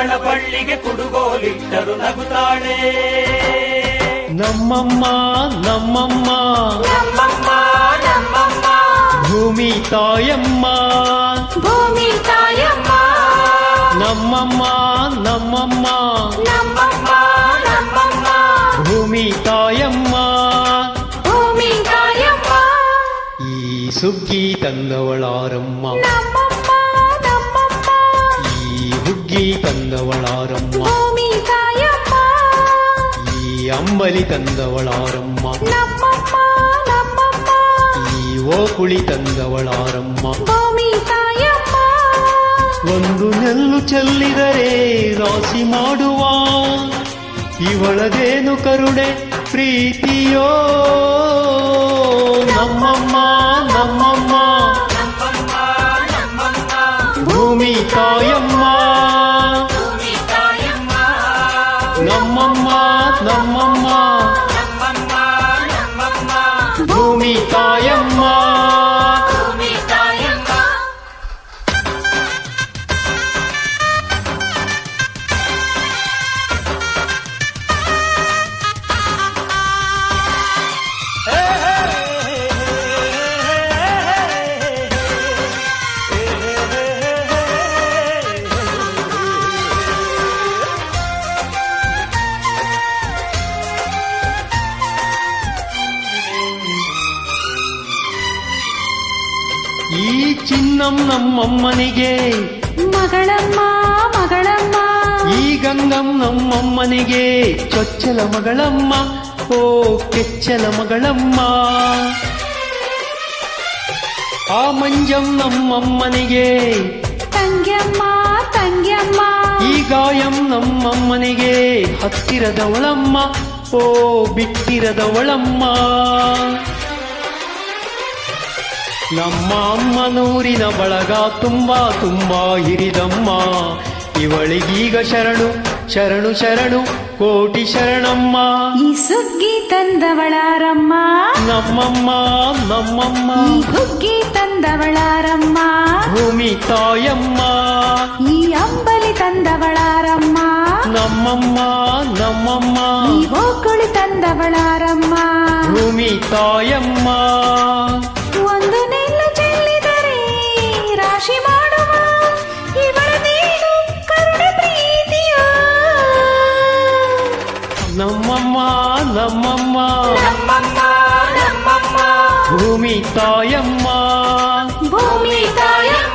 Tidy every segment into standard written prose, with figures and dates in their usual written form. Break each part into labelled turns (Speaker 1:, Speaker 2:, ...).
Speaker 1: ಮಗಳ ಬಳ್ಳಿಗೆ ಕುಡುಗೋಲಿಟ್ಟರು ನಗುತ್ತಾಳೆ.
Speaker 2: ನಮ್ಮಮ್ಮ ನಮ್ಮಮ್ಮ
Speaker 1: ನಮ್ಮಮ್ಮ ನಮ್ಮಮ್ಮ
Speaker 2: ಭೂಮಿ ತಾಯಮ್ಮ
Speaker 1: ಭೂಮಿ ತಾಯಮ್ಮ
Speaker 2: ನಮ್ಮಮ್ಮ ನಮ್ಮಮ್ಮ
Speaker 1: ನಮ್ಮಮ್ಮ ನಮ್ಮಮ್ಮ
Speaker 2: ಭೂಮಿ ತಾಯಮ್ಮ
Speaker 1: ಭೂಮಿ ತಾಯಮ್ಮ
Speaker 2: ಈ ಸುಗ್ಗಿ ತಂದವಳಾರಮ್ಮ
Speaker 1: ನಮ್ಮಮ್ಮ ನಮ್ಮಮ್ಮ
Speaker 2: ಈ ಹುಗ್ಗಿ ತಂದವಳಾರಮ್ಮ
Speaker 1: ಭೂಮಿ ತಾಯಮ್ಮ
Speaker 2: ಈ ಅಂಬಲಿ ತಂದವಳಾರಮ್ಮ
Speaker 1: ನಮ್ಮಮ್ಮ ನಮ್ಮಮ್ಮ
Speaker 2: ಈ ಓಕುಳಿ ತಂದವಳಾರಮ್ಮ
Speaker 1: ಭೂಮಿ ತಾಯಮ್ಮ
Speaker 2: ಒಂದು ನೆಲ್ಲು ಚೆಲ್ಲಿದರೆ ರಾಶಿ ಮಾಡುವ ಇವಳದೇನು ಕರುಣೆ ಪ್ರೀತಿಯೋ ನಮ್ಮಮ್ಮ ನಮ್ಮಮ್ಮ
Speaker 1: ನಮ್ಮಮ್ಮ ನಮ್ಮಮ್ಮ
Speaker 2: ಭೂಮಿ ತಾಯಮ್ಮ
Speaker 1: ಭೂಮಿ ತಾಯಮ್ಮ
Speaker 2: ನಮ್ಮಮ್ಮ ನಮ್ಮಮ್ಮ
Speaker 1: ನಮ್ಮಮ್ಮ ನಮ್ಮಮ್ಮ
Speaker 2: ಭೂಮಿ ತಾಯಮ್ಮ
Speaker 1: ಭೂಮಿ ತಾಯಮ್ಮ
Speaker 2: ಈ ಚಿನ್ನಂ ನಮ್ಮಮ್ಮನಿಗೆ
Speaker 1: ಮಗಳಮ್ಮ ಮಗಳಮ್ಮ
Speaker 2: ಈ ಗಂಗಂ ನಮ್ಮಮ್ಮನಿಗೆ ಚೊಚ್ಚಲ ಮಗಳಮ್ಮ ಓ ಕೆಚ್ಚಲ ಮಗಳಮ್ಮ ಆ ಮಂಜಂ ನಮ್ಮಮ್ಮನಿಗೆ
Speaker 1: ತಂಗ್ಯಮ್ಮ ತಂಗ್ಯಮ್ಮ
Speaker 2: ಈ ಗಾಯಂ ನಮ್ಮಮ್ಮನಿಗೆ ಹತ್ತಿರದವಳಮ್ಮ ಓ ಬಿಟ್ಟಿರದವಳಮ್ಮ ನಮ್ಮ ಅಮ್ಮನೂರಿನ ಬಳಗ ತುಂಬಾ ತುಂಬಾ ಹಿರಿದಮ್ಮ ಇವಳಿಗೀಗ ಶರಣು ಶರಣು ಶರಣು ಕೋಟಿ ಶರಣಮ್ಮ
Speaker 1: ಈ ಸುಗ್ಗಿ ತಂದವಳಾರಮ್ಮ
Speaker 2: ನಮ್ಮಮ್ಮ ನಮ್ಮಮ್ಮ
Speaker 1: ಈ ಹುಗ್ಗಿ ತಂದವಳಾರಮ್ಮ
Speaker 2: ಭೂಮಿ ತಾಯಮ್ಮ
Speaker 1: ಈ ಅಂಬಲಿ ತಂದವಳಾರಮ್ಮ
Speaker 2: ನಮ್ಮಮ್ಮ ನಮ್ಮಮ್ಮ
Speaker 1: ಈ ಹೋಕುಳಿ ತಂದವಳಾರಮ್ಮ
Speaker 2: ಭೂಮಿ ತಾಯಮ್ಮ
Speaker 1: ಒಂದು ನೆಲ್ಲು ಚೆಲ್ಲಿದರೆ ರಾಶಿ ಮಾಡುವ ಇವಳದೇನು ಕರುಣೆ ಪ್ರೀತಿಯೋ
Speaker 2: ನಮ್ಮಮ್ಮ ನಮ್ಮಮ್ಮ
Speaker 1: ನಮ್ಮಮ್ಮ ನಮ್ಮಮ್ಮ
Speaker 2: ಭೂಮಿ ತಾಯಮ್ಮ
Speaker 1: ಭೂಮಿ ತಾಯಮ್ಮ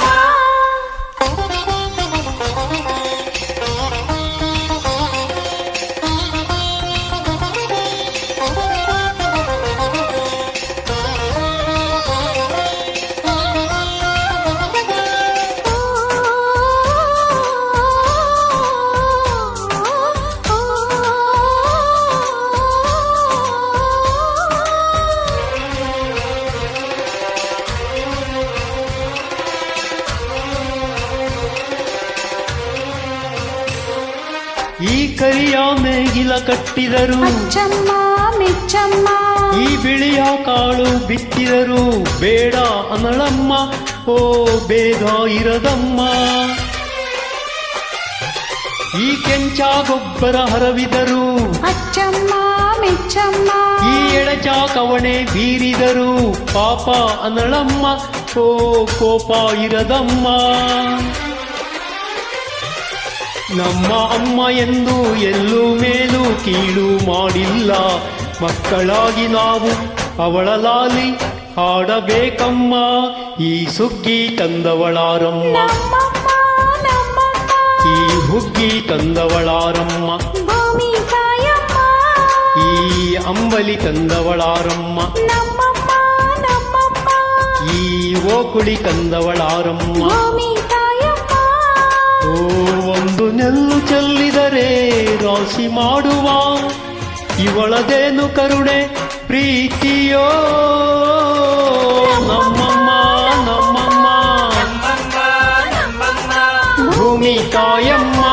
Speaker 2: ಈ ಕರಿಯ ನೇಗಿಲ ಕಟ್ಟಿದರು
Speaker 1: ಅಚ್ಚಮ್ಮ ಮೆಚ್ಚಮ್ಮ
Speaker 2: ಈ ಬಿಳಿಯ ಕಾಳು ಬಿತ್ತಿದರು ಬೇಡ ಅನಳಮ್ಮ ಓ ಬೇಗ ಇರದಮ್ಮ ಈ ಕೆಂಚ ಗೊಬ್ಬರ ಹರವಿದರು
Speaker 1: ಅಚ್ಚಮ್ಮ ಮೆಚ್ಚಮ್ಮ
Speaker 2: ಈ ಎಡಚ ಕವಣೆ ಬೀರಿದರು ಪಾಪ ಅನಳಮ್ಮ ಓ ಕೋಪ ಇರದಮ್ಮ ನಮ್ಮ ಅಮ್ಮ ಎಂದು ಎಲ್ಲೂ ಮೇಲೂ ಕೀಳು ಮಾಡಿಲ್ಲ ಮಕ್ಕಳಾಗಿ ನಾವು ಅವಳ ಲಾಲಿ ಹಾಡಬೇಕಮ್ಮ ಈ ಸುಗ್ಗಿ ತಂದವಳಾರಮ್ಮ
Speaker 1: ನಮ್ಮಮ್ಮ ನಮ್ಮಮ್ಮ
Speaker 2: ಈ ಹುಗ್ಗಿ ತಂದವಳಾರಮ್ಮ
Speaker 1: ಭೂಮಿ ತಾಯಮ್ಮ
Speaker 2: ಈ ಅಂಬಲಿ ತಂದವಳಾರಮ್ಮ
Speaker 1: ನಮ್ಮಮ್ಮ ನಮ್ಮಮ್ಮ
Speaker 2: ಈ ಓಕುಳಿ ತಂದವಳಾರಮ್ಮ
Speaker 1: ಭೂಮಿ ತಾಯಮ್ಮ
Speaker 2: ಓ ಒಂದು ನೆಲ್ಲು ಚೆಲ್ಲಿದರೆ ರಾಶಿ ಮಾಡುವ ಇವಳದೇನು ಕರುಣೆ ಪ್ರೀತಿಯೋ ನಮ್ಮಮ್ಮ ನಮ್ಮಮ್ಮ ಭೂಮಿ ತಾಯಮ್ಮ